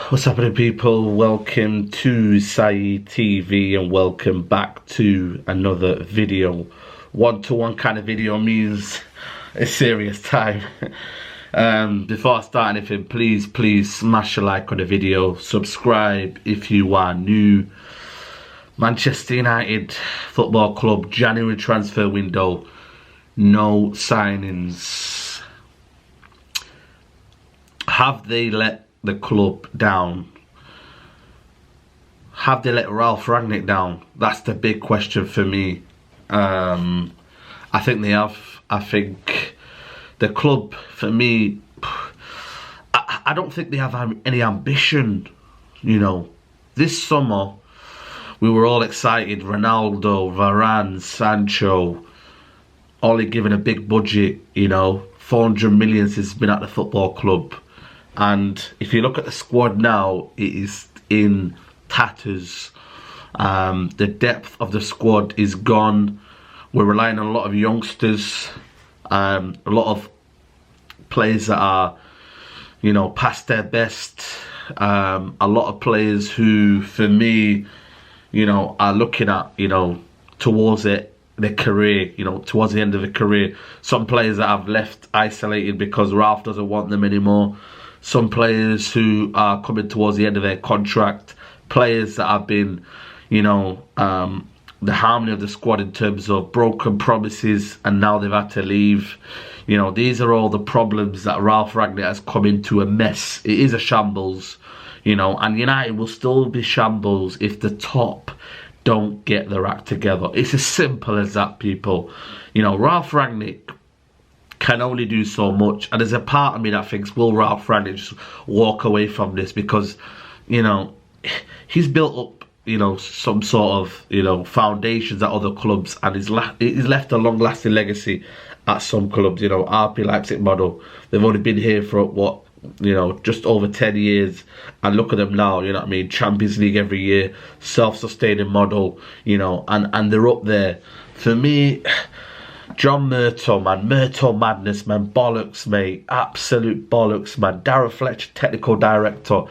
What's happening, people? Welcome to Saeed TV and welcome back to another video. One-to-one kind of video means a serious time. Before I start anything, please smash a like on the video. Subscribe if you are new. Manchester United Football Club January transfer window. No signings. Have they let the club down? Have they let Ralf Rangnick down? That's the big question for me. I think they have. I think the club, for me, I don't think they have any ambition. You know, this summer we were all excited. Ronaldo, Varane, Sancho, Ollie given a big budget. You know, 400 million since he's been at the football club. And if you look at the squad now, it is in tatters. The depth of the squad is gone. We're relying on a lot of youngsters, a lot of players that are, you know, past their best. A lot of players who, for me, you know, are looking at, you know, towards their career, you know, towards the end of the career. Some players that have left isolated because Ralf doesn't want them anymore. Some players who are coming towards the end of their contract, players that have been, you know, the harmony of the squad in terms of broken promises and now they've had to leave. You know, these are all the problems that Ralf Rangnick has come into a mess. It is a shambles, you know, and United will still be shambles if the top don't get their act together. It's as simple as that, people. You know, Ralf Rangnick can only do so much, and there's a part of me that thinks, will Ralf Rangnick just walk away from this? Because, you know, he's built up, you know, some sort of, you know, foundations at other clubs, and he's left a long-lasting legacy at some clubs. You know, RB Leipzig model, they've only been here for what, you know, just over 10 years, and look at them now. You know what I mean? Champions League every year, self-sustaining model, you know, and they're up there. For me, John Murtough, man. Murtough madness, man. Bollocks, mate. Absolute bollocks, man. Darren Fletcher, technical director.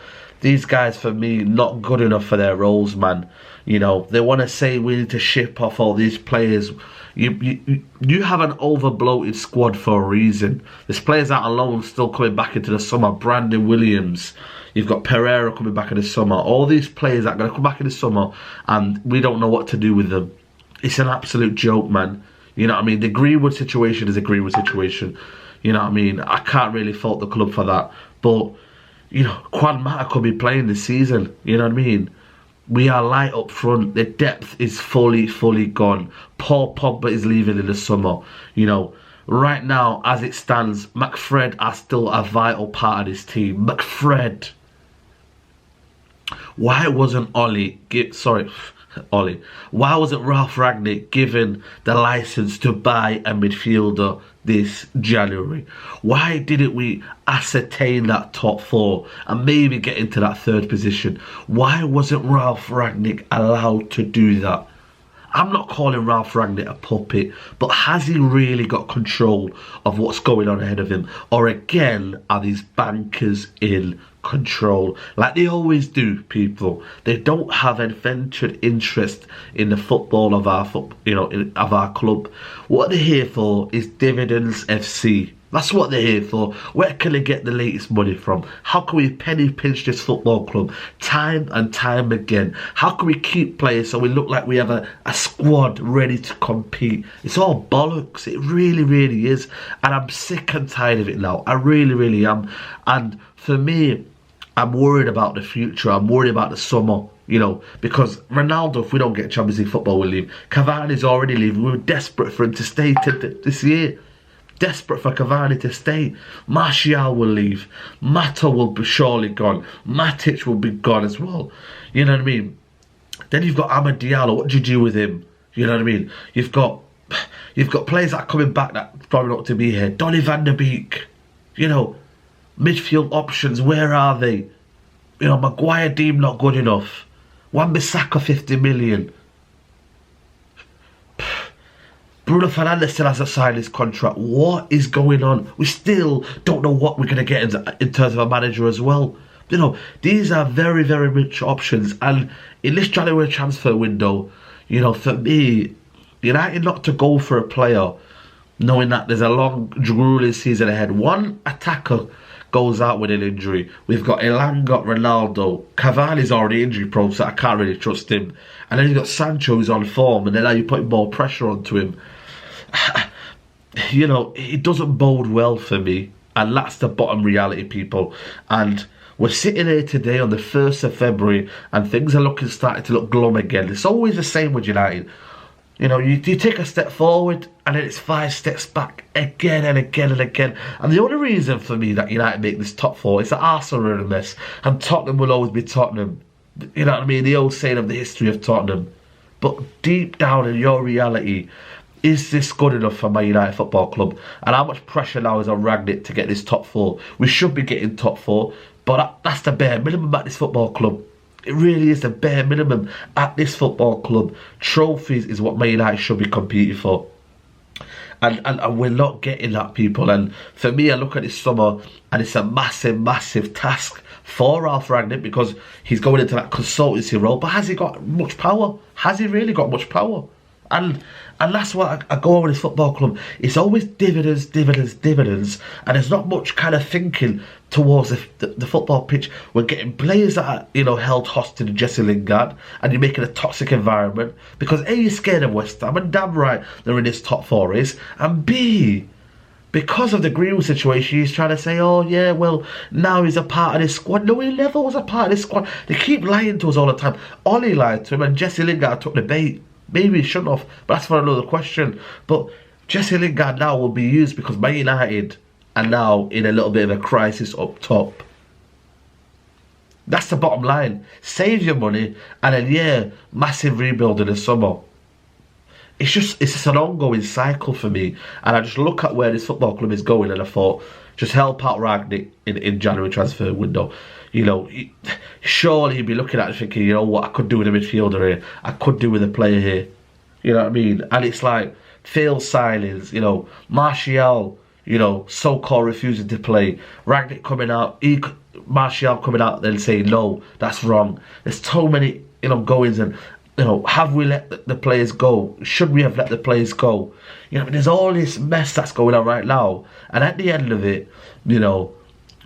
These guys, for me, not good enough for their roles, man. You know, they want to say we need to ship off all these players. You have an over-bloated squad for a reason. There's players out on loan still coming back into the summer. Brandon Williams. You've got Pereira coming back in the summer. All these players are going to come back in the summer, and we don't know what to do with them. It's an absolute joke, man. You know what I mean? The Greenwood situation is a Greenwood situation. You know what I mean? I can't really fault the club for that. But, you know, Quan Mata could be playing this season. You know what I mean? We are light up front. The depth is fully gone. Paul Pogba is leaving in the summer. You know, right now, as it stands, McFred are still a vital part of this team. McFred. Why wasn't Ollie why wasn't Ralf Rangnick given the license to buy a midfielder this January? Why didn't we ascertain that top four and maybe get into that third position? Why wasn't Ralf Rangnick allowed to do that? I'm not calling Ralf Rangnick a puppet, but has he really got control of what's going on ahead of him? Or again, are these bankers in control? Like they always do, people. They don't have a ventured interest in the football of our of our club. What they're here for is dividends FC. That's what they're here for. Where can they get the latest money from? How can we penny pinch this football club time and time again? How can we keep players so we look like we have a squad ready to compete? It's all bollocks. It really is. And I'm sick and tired of it now. I really am. And for me, I'm worried about the future. I'm worried about the summer. You know, because Ronaldo, if we don't get Champions League football, will leave. Cavani's already leaving. We were desperate for him to stay this year. Desperate for Cavani to stay. Martial will leave. Mata will be surely gone. Matic will be gone as well. You know what I mean? Then you've got Amad Diallo. What do you do with him? You know what I mean? You've got players that are coming back that probably not to be here. Donny van der Beek. You know, midfield options. Where are they? You know, Maguire deemed not good enough. Wan-Bissaka 50 million. Bruno Fernandes still hasn't signed his contract. What is going on? We still don't know what we're going to get in terms of a manager as well. You know, these are very, very rich options. And in this January transfer window, you know, for me, United not to go for a player knowing that there's a long, grueling season ahead. One attacker goes out with an injury. We've got Elanga, got Ronaldo. Cavani's already injury prone, so I can't really trust him. And then you've got Sancho who's on form, and then now you're putting more pressure onto him. You know, it doesn't bode well for me. And that's the bottom reality, people. And we're sitting here today on the 1st of February, and things are starting to look glum again. It's always the same with United. You know, you take a step forward and then it's 5 steps back again and again and again. And the only reason for me that United make this top 4 is that Arsenal are in a mess and Tottenham will always be Tottenham. You know what I mean? The old saying of the history of Tottenham. But deep down in your reality, is this good enough for Man United Football Club? And how much pressure now is on Rangnick to get this top 4? We should be getting top 4, but that's the bare minimum at this football club. It really is the bare minimum at this football club. Trophies is what Man United should be competing for. And we're not getting that, people. And for me, I look at this summer and it's a massive, massive task for Ralf Rangnick because he's going into that consultancy role. But has he got much power? Has he really got much power? And that's what I go on with this football club. It's always dividends, dividends, dividends. And there's not much kind of thinking towards the football pitch. We're getting players that are, you know, held hostage to Jesse Lingard. And you're making a toxic environment. Because A, you're scared of West Ham. And damn right they're in this top 4 race. And B, because of the Greenwood situation, he's trying to say, oh yeah, well, now he's a part of this squad. No, he never was a part of this squad. They keep lying to us all the time. Ollie lied to him and Jesse Lingard took the bait. Maybe he shouldn't have, but that's for another question. But Jesse Lingard now will be used because Man United are now in a little bit of a crisis up top. That's the bottom line. Save your money and then, yeah, massive rebuild in the summer. It's just an ongoing cycle for me. And I just look at where this football club is going and I thought, just help out Rangnick in January transfer window. You know, surely you'd be looking at it thinking, you know what, I could do with a midfielder here. I could do with a player here. You know what I mean? And it's like, failed signings, you know, Martial, you know, so-called refusing to play. Rangnick coming out, Martial coming out then saying, no, that's wrong. There's so many, you know, goings and, you know, have we let the players go? Should we have let the players go? You know, I mean, there's all this mess that's going on right now. And at the end of it, you know,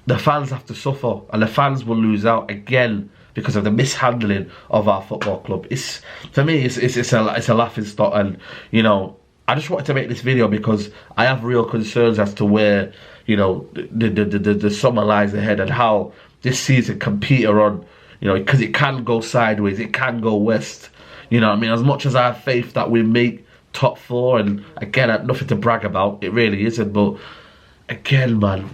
the fans have to suffer and the fans will lose out again because of the mishandling of our football club. It's, for me, it's a laughing stock. And, you know, I just wanted to make this video because I have real concerns as to where, you know, the summer lies ahead and how this season can peter on, you know, because it can go sideways, it can go west. You know what I mean? As much as I have faith that we make top 4, and again, nothing to brag about, it really isn't, but again, man,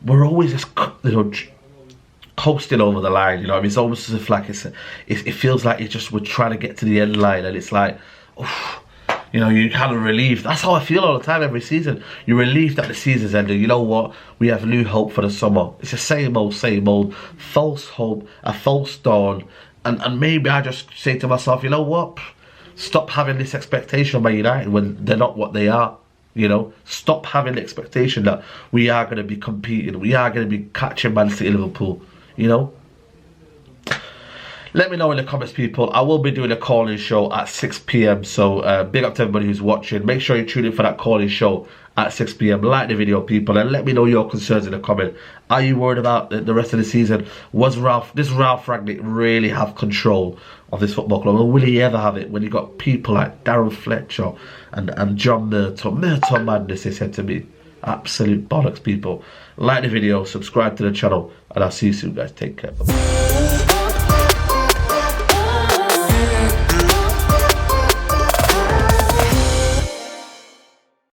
we're always just, you know, coasting over the line. You know what I mean? It's almost as if like it feels like we're trying to get to the end line, and it's like, oof, you know, you're kind of relieved. That's how I feel all the time every season. You're relieved that the season's ending. You know what? We have new hope for the summer. It's the same old, false hope, a false dawn. And maybe I just say to myself, you know what? Stop having this expectation of Man United when they're not what they are. You know, stop having the expectation that we are going to be competing. We are going to be catching Man City, Liverpool. You know? Let me know in the comments, people. I will be doing a call-in show at 6 PM. So big up to everybody who's watching. Make sure you tune in for that call-in show at 6 PM. Like the video, people, and let me know your concerns in the comment. Are you worried about the rest of the season? Does Ralf Rangnick really have control of this football club? Or will he ever have it when you got people like Darren Fletcher and John Murtough? Murtough madness, they said to me. Absolute bollocks, people. Like the video, subscribe to the channel, and I'll see you soon, guys. Take care. Bye-bye.